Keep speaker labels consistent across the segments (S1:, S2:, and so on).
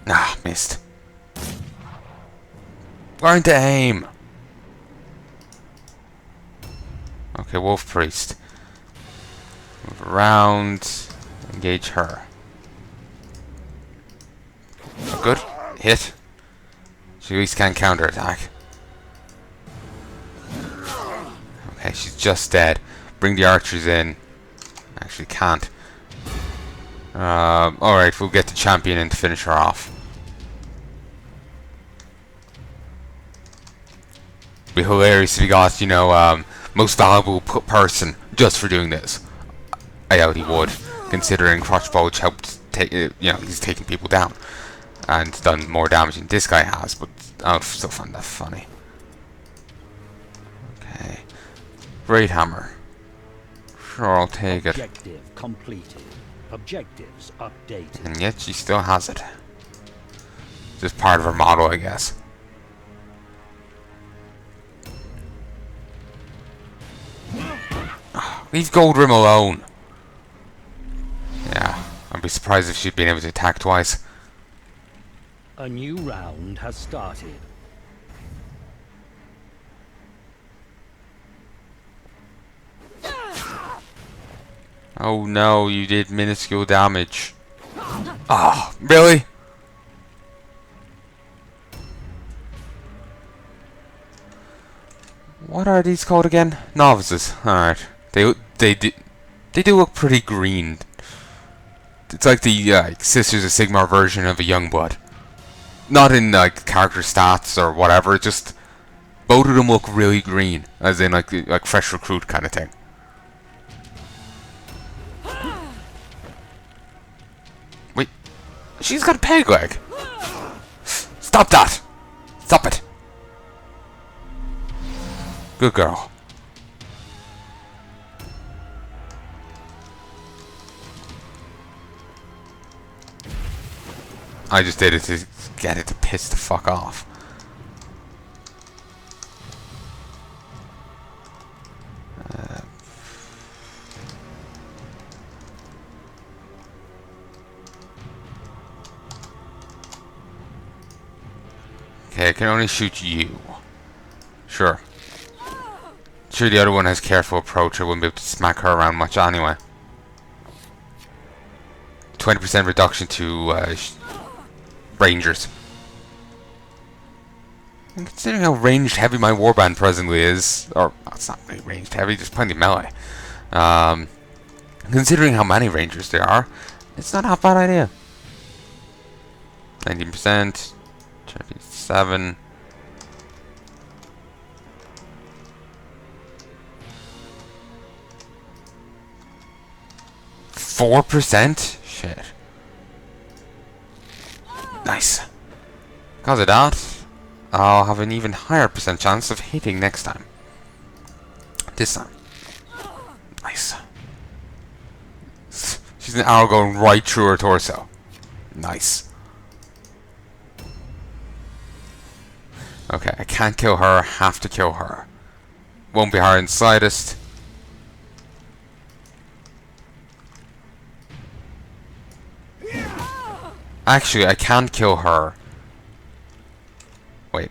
S1: Ah, missed. Learn to aim. Okay, Wolf Priest. Move around. Engage her. Good. Hit. She at least can counterattack. Okay, she's just dead. Bring the archers in. Actually can't. Alright, we'll get the champion in to finish her off. It'd be hilarious if he got, you know, most valuable person just for doing this. I doubt he would, considering Crotchbulge helped take, you know, he's taken people down and done more damage than this guy has. But I would still find that funny. Okay, Great Hammer. Sure, I'll take it.
S2: Objective completed. Objectives updated.
S1: And yet she still has it. Just part of her model, I guess. Leave Goldrim alone. Yeah, I'd be surprised if she'd been able to attack twice.
S2: A new round has started.
S1: Oh no, you did minuscule damage. Oh, really? What are these called again? Novices. Alright. They do look pretty green. It's like the Sisters of Sigmar version of a Youngblood. Not in like character stats or whatever, just both of them look really green, as in like fresh recruit kind of thing. Wait, she's got a peg leg. Stop that! Stop it! Good girl. I just did it to get it to piss the fuck off. Okay, I can only shoot you. Sure. Sure, the other one has careful approach. I wouldn't be able to smack her around much anyway. 20% reduction to Rangers. And considering how ranged heavy my warband presently is, or it's not really ranged heavy, just plenty of melee. Considering how many Rangers there are, it's not a bad idea. 19%, 37. %? Shit. Nice. Because of that, I'll have an even higher % chance of hitting next time. This time. Nice. She's an arrow going right through her torso. Nice. Okay, I can't kill her, have to kill her. Won't be hard in the slightest. Actually, I can't kill her. Wait.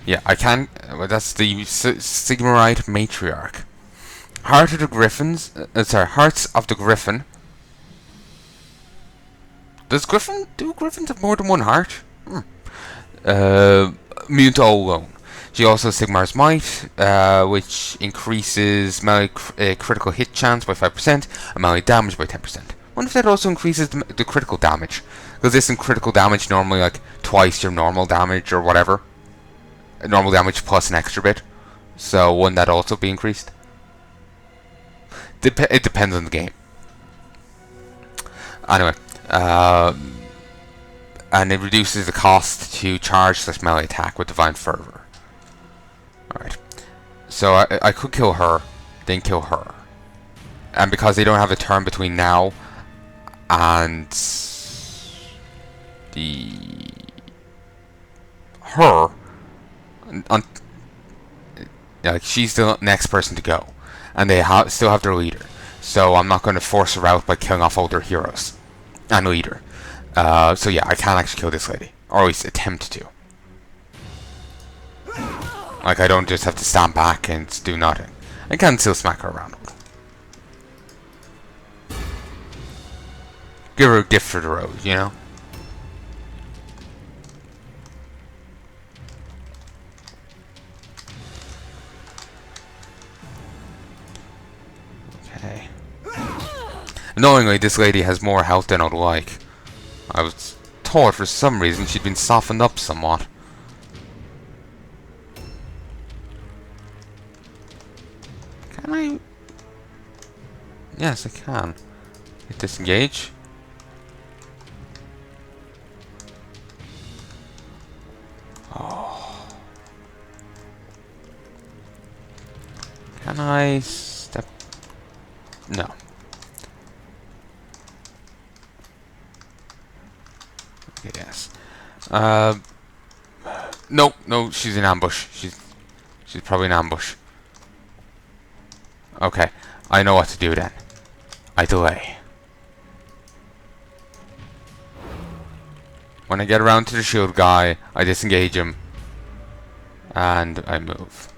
S1: Yeah, I can. Well, that's the Sigmarite Matriarch. Heart of the Griffins. Hearts of the Griffin. Do Griffins have more than one heart? Immune to all alone. She also has Sigmar's Might, which increases melee critical hit chance by 5% and melee damage by 10%. I wonder if that also increases the critical damage. Because isn't critical damage normally like twice your normal damage or whatever? Normal damage plus an extra bit. So wouldn't that also be increased? It depends on the game. Anyway. And it reduces the cost to charge / melee attack with Divine Fervor. Alright. So I could kill her, then kill her. And because they don't have a turn between now and her, like she's the next person to go, and they still have their leader. So I'm not going to force her out by killing off all their heroes and leader. So yeah, I can't actually kill this lady. Or at least attempt to. Like, I don't just have to stand back and do nothing. I can still smack her around. Give her a gift for the road, you know? Okay. Annoyingly, this lady has more health than I'd like. I was taught for some reason she'd been softened up somewhat. Can I? Yes, I can. Hit disengage. Oh. Can I step? No. Okay, yes. No, no, she's in ambush. She's probably in ambush. Okay, I know what to do then. I delay. When I get around to the shield guy, I disengage him. And I move.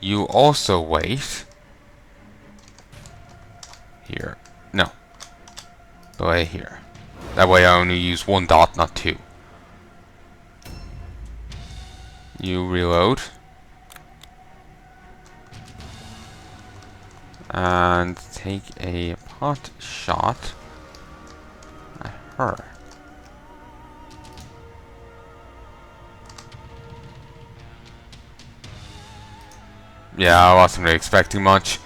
S1: You also wait. Here. No. Delay here. That way I only use one dot, not two. You reload. And take a pot shot at her. Yeah, I wasn't really expecting much.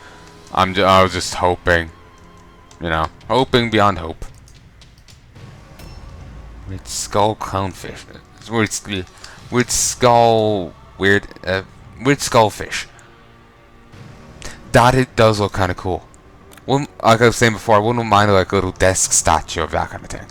S1: I was just hoping. You know, hoping beyond hope. Weird skull clownfish. Weird skull. Weird skullfish. That it does look kind of cool. Like I was saying before, I wouldn't mind like a little desk statue of that kind of thing.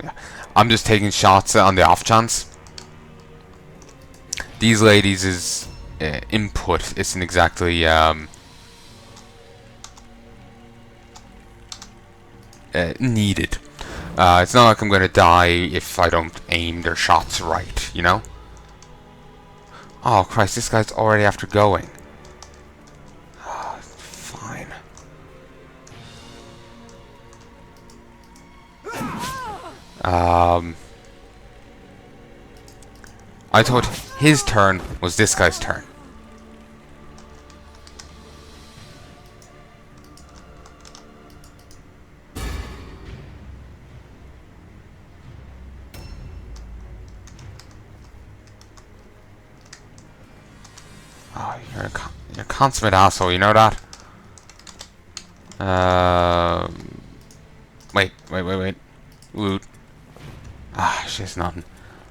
S1: Yeah, I'm just taking shots on the off chance. These ladies' input isn't exactly needed. It's not like I'm gonna die if I don't aim their shots right, you know? Oh Christ, this guy's already after going. Fine. I thought his turn was this guy's turn. Oh, you're a consummate asshole, you know that? Wait. Loot. Ah, shit's nothing.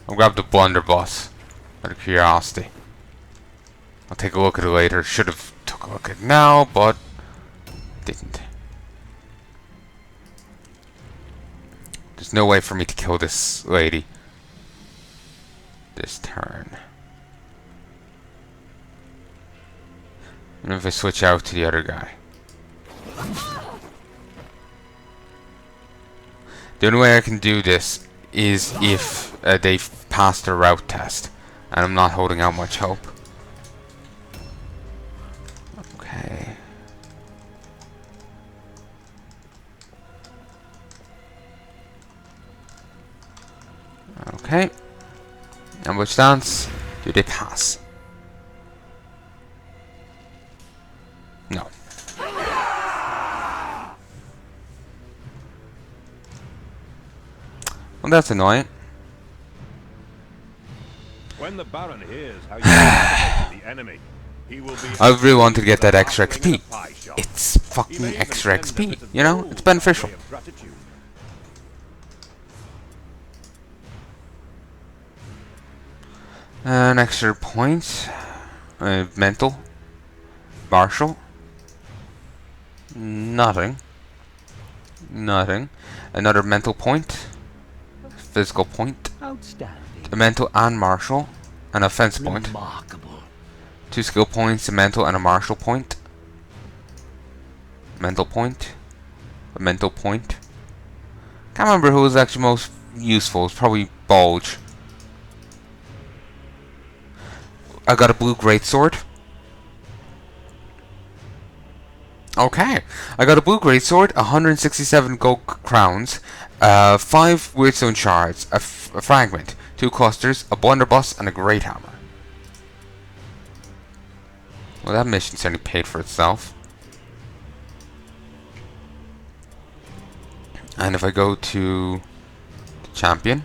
S1: I'll grab the blunderbuss out of curiosity. I'll take a look at it later. Should have took a look at it now, but didn't. There's no way for me to kill this lady this turn. And if I switch out to the other guy. The only way I can do this is if they've passed their route test. And I'm not holding out much hope. Okay. Okay. Ambush stance. Do they pass? No. Well, that's annoying.
S3: When the Baron hears how you the enemy, he will be
S1: I really want to get that extra XP. It's fucking extra XP, you know? It's beneficial. An extra point. Mental. Martial. Nothing. Nothing. Another mental point. Physical point.
S2: Outstanding.
S1: a mental and martial, an offense point,
S2: Remarkable.
S1: 2 skill points, a mental and a martial point, mental point, a mental point. Can't remember who was actually most useful. It's probably Bulge. I got a blue greatsword. Okay, I got a blue greatsword, 167 gold crowns, 5 weirdstone shards, a fragment, 2 clusters, a blunderbuss, and a great hammer. Well, that mission certainly paid for itself. And if I go to the champion,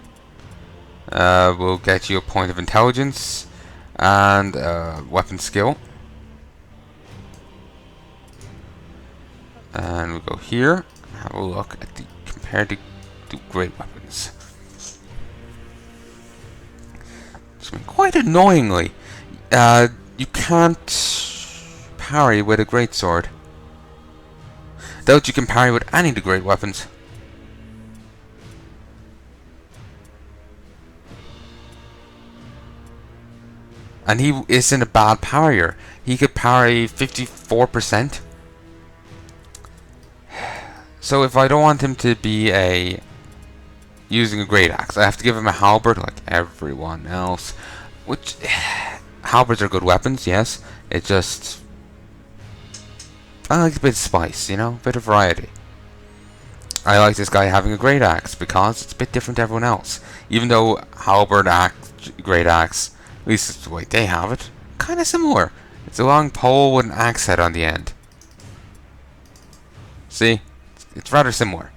S1: we'll get you a point of intelligence and weapon skill. And we'll go here and have a look at the compared to great weapons. So, quite annoyingly, you can't parry with a greatsword. Though you can parry with any of the great weapons. And he isn't a bad parrier. He could parry 54%. So if I don't want him to be using a great axe, I have to give him a halberd like everyone else. Which halberds are good weapons, yes. It just I like a bit of spice, you know, a bit of variety. I like this guy having a great axe because it's a bit different to everyone else. Even though halberd, axe, great axe, at least it's the way they have it, kind of similar. It's a long pole with an axe head on the end. See? It's rather similar.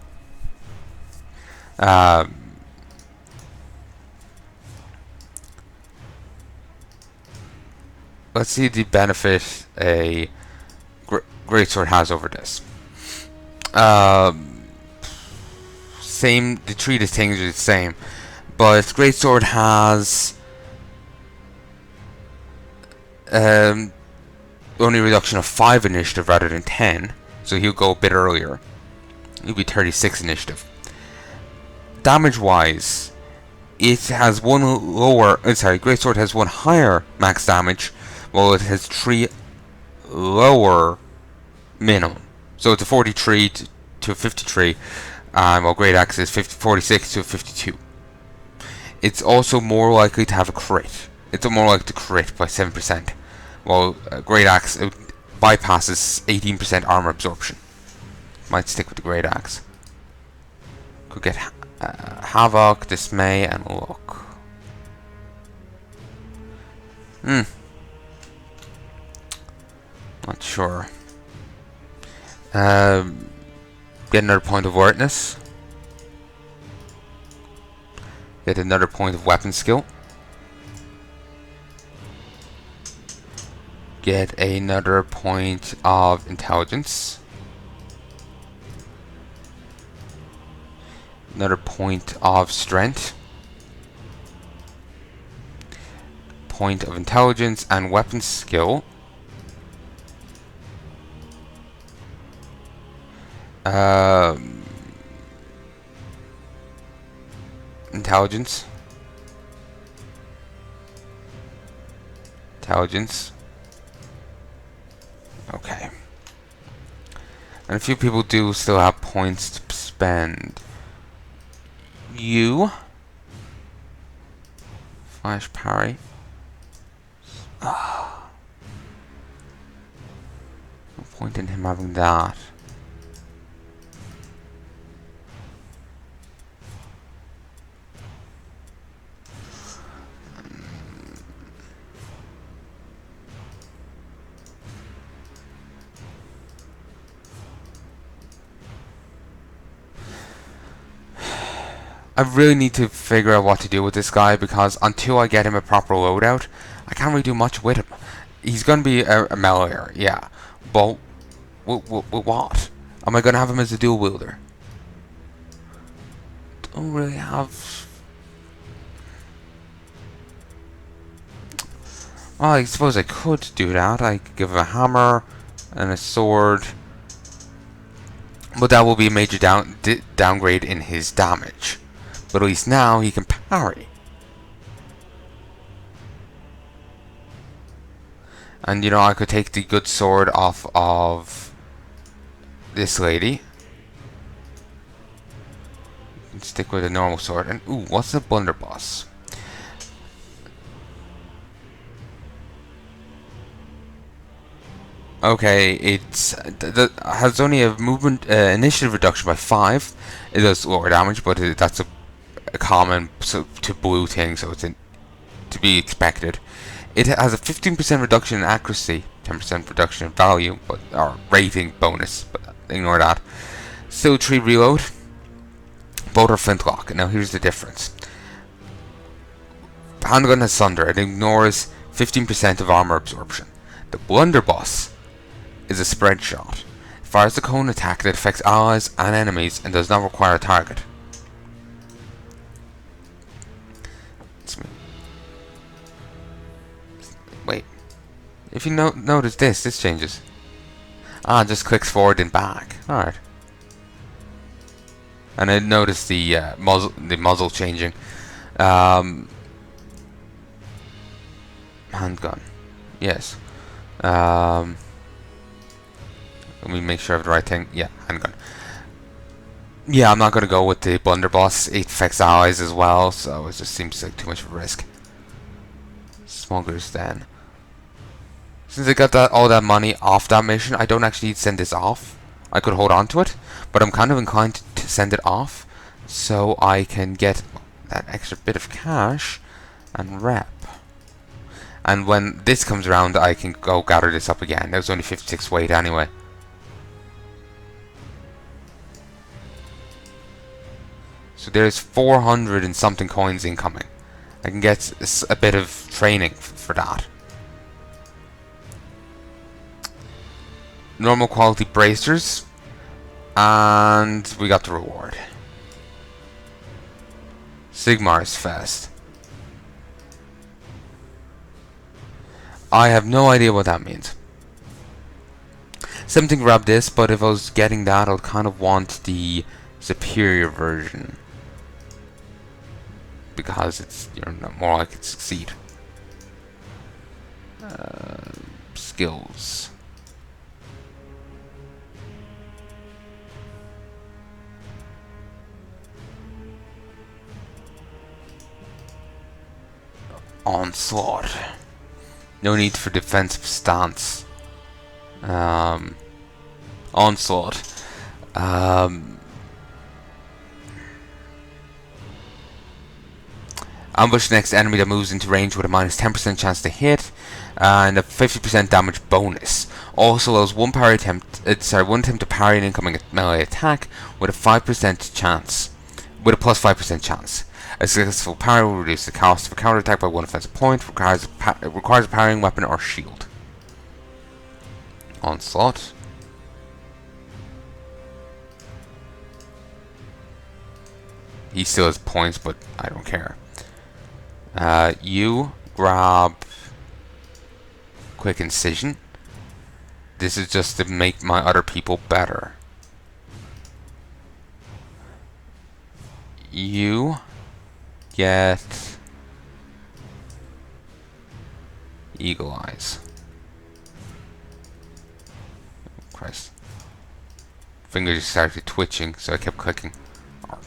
S1: Let's see the benefit a greatsword has over this. Same, the three things are the same, but greatsword has only a reduction of 5 initiative rather than 10, so he'll go a bit earlier. He'll be 36 initiative. Damage wise, it has one lower. Greatsword has 1 higher max damage, while it has 3 lower minimum. So it's a 43 to a 53, while Great Axe is 46 to a 52. It's also more likely to have a crit. It's more likely to crit by 7%, while Great Axe bypasses 18% armor absorption. Might stick with the Great Axe. Could get Havoc, Dismay, and Luck. Not sure. Get another point of alertness. Get another point of weapon skill. Get another point of intelligence. Another point of strength. Point of intelligence and weapon skill. Intelligence. Okay. And a few people do still have points to spend. You. Flash parry. No point in him having that. I really need to figure out what to do with this guy, because until I get him a proper loadout, I can't really do much with him. He's going to be a meleeer, yeah. But what? Am I going to have him as a dual wielder? Don't really have... Well, I suppose I could do that. I could give him a hammer and a sword. But that will be a major downgrade in his damage. But at least now he can parry. And you know, I could take the good sword off of this lady. And stick with a normal sword. And ooh, what's the blunderbuss? Okay, it's has only a movement initiative reduction by 5. It does lower damage, but that's a common to blue thing, so it's to be expected. It has a 15% reduction in accuracy, 10% reduction in value, but or rating bonus, but ignore that. Still 3 reload. Both are flintlock. Now here's the difference. Handgun has Sunder. It ignores 15% of armor absorption. The blunderbuss is a spread shot. It fires a cone attack that affects allies and enemies and does not require a target. Wait. If you notice this changes. Ah, it just clicks forward and back. Alright. And I noticed the muzzle changing. Handgun. Yes. Let me make sure I have the right thing. Yeah, handgun. Yeah, I'm not going to go with the blunderbuss. It affects allies as well, so it just seems like too much of a risk. Smuggler's Den. Since I got all that money off that mission, I don't actually need to send this off. I could hold on to it, but I'm kind of inclined to send it off so I can get that extra bit of cash and rep. And when this comes around, I can go gather this up again. That was only 56 weight anyway. So there's 400 and something coins incoming. I can get a bit of training for that. Normal quality bracers. And we got the reward. Sigmar's Fest. I have no idea what that means. Something to grab this, but if I was getting that, I'd kind of want the superior version. Because it's, you know, more like it succeed. Skills. Onslaught. No need for defensive stance. Onslaught. Ambush the next enemy that moves into range with a minus 10% chance to hit, and a 50% damage bonus. Also allows one attempt to parry an incoming melee attack with a 5% chance, with a plus 5% chance. A successful parry will reduce the cost of a counterattack by 1 offensive point. Requires a parrying weapon or shield. Onslaught. He still has points, but I don't care. You grab Quick Incision. This is just to make my other people better. You get Eagle Eyes. Oh, Christ. Fingers just started twitching, so I kept clicking.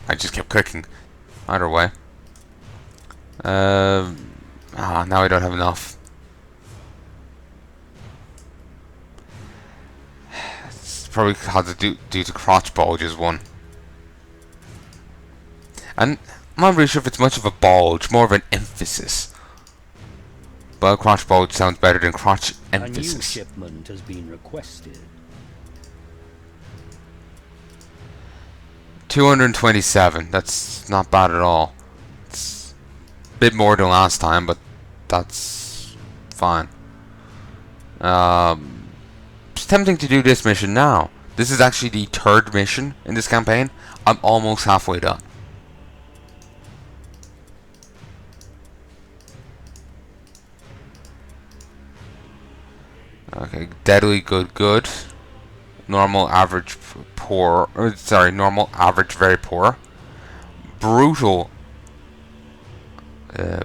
S1: I just kept clicking. Either way. Now I don't have enough. It's probably because due to crotch bulges one. And I'm not really sure if it's much of a bulge, more of an emphasis. But crotch bulge sounds better than crotch emphasis.
S2: A new shipment has been requested.
S1: 227. That's not bad at all. It's a bit more than last time, but that's fine. It's tempting to do this mission now. This is actually the 3rd mission in this campaign. I'm almost halfway done. Okay, deadly good. Normal, average, poor. Normal, average, very poor. Brutal,